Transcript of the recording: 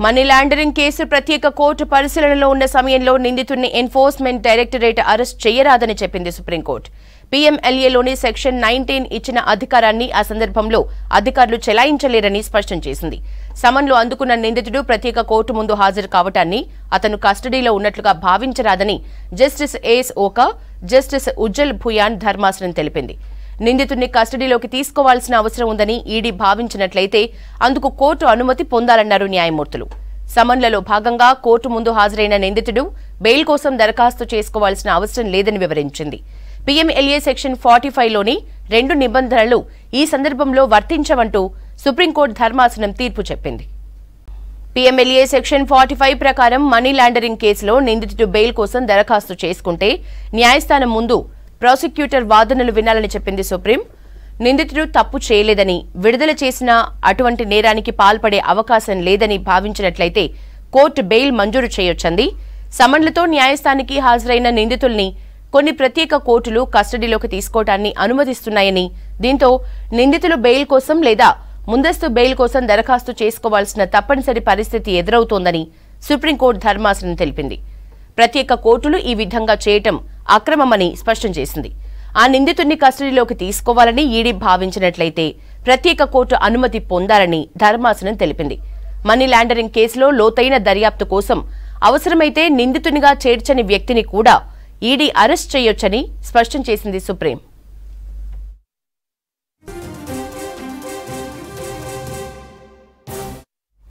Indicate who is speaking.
Speaker 1: Money laundering case ప్రత్యేక court పరిశీలనలో ఉన్న సమయంలో నిందితుడిని ఎన్ఫోర్స్మెంట్ డైరెక్టరేట్ అరెస్ట్ చేయరాదని చెప్పింది సుప్రీంకోర్టు. పీఎంఎల్ఏలోని సెక్షన్ 19 ఇచ్చిన అధికారాన్ని ఆ సందర్భంలో అధికారులు చెలాయించలేరని స్పష్టం చేసింది. సమన్లు అందుకున్న నిందితుడు ప్రత్యేక కోర్టు ముందు హాజరు కావటాన్ని అతను కస్టడీలో ఉన్నట్లుగా భావించరాదని justice A S Oka, justice Ujjal Bhuyan ధర్మాసనం తెలిపింది. నిందితుడిని కస్టడీలోకి తీసుకోవాల్సిన అవసరం ఉందని ఈడీ భావించినట్లయితే అందుకు కోర్టు అనుమతి పొందాలన్నారు న్యాయమూర్తులు. సమన్లలో భాగంగా కోర్టు ముందు హాజరైన నిందితుడు బెయిల్ కోసం దరఖాస్తు చేసుకోవాల్సిన అవసరం లేదని వివరించింది. పీఎంఎల్ఏ సెక్షన్ 45లోని 2 నిబంధనలు ఈ సందర్భంలో వర్తించవంటూ సుప్రీంకోర్టు ధర్మాసనం తీర్పు చెప్పింది. పీఎంఎల్ఏ సెక్షన్ 45 ప్రకారం మనీ లాండరింగ్ కేసులో నిందితుడు బెయిల్ కోసం దరఖాస్తు చేసుకుంటే న్యాయస్థానం ముందు ప్రాసిక్యూటర్ వాదనలు వినాలని చెప్పింది సుప్రీం. నిందితుడు తప్పు చేయలేదని, విడుదల చేసిన అటువంటి నేరానికి పాల్పడే అవకాశం లేదని భావించినట్లయితే కోర్టు బెయిల్ మంజూరు చేయొచ్చంది. సమన్లతో న్యాయస్థానానికి హాజరైన నిందితుల్ని కొన్ని ప్రత్యేక కోర్టులు కస్టడీలోకి తీసుకోవటాన్ని అనుమతిస్తున్నాయని, దీంతో నిందితులు బెయిల్ కోసం లేదా ముందస్తు బెయిల్ కోసం దరఖాస్తు చేసుకోవాల్సిన తప్పనిసరి పరిస్థితి ఎదురవుతోందని సుప్రీంకోర్టు ధర్మాసనం తెలిపింది. ప్రత్యేక కోర్టులు ఈ విధంగా చేయటం అక్రమమని స్పష్టం చేసింది. ఆ నిందితుడిని కస్టడీలోకి తీసుకోవాలని ఈడీ భావించినట్లయితే ప్రత్యేక కోర్టు అనుమతి పొందాలని ధర్మాసనం తెలిపింది. మనీ లాండరింగ్ కేసులో లోతైన దర్యాప్తు కోసం అవసరమైతే నిందితునిగా చేర్చని వ్యక్తిని కూడా ఈడీ అరెస్ట్ చేయొచ్చని స్పష్టం చేసింది సుప్రీం.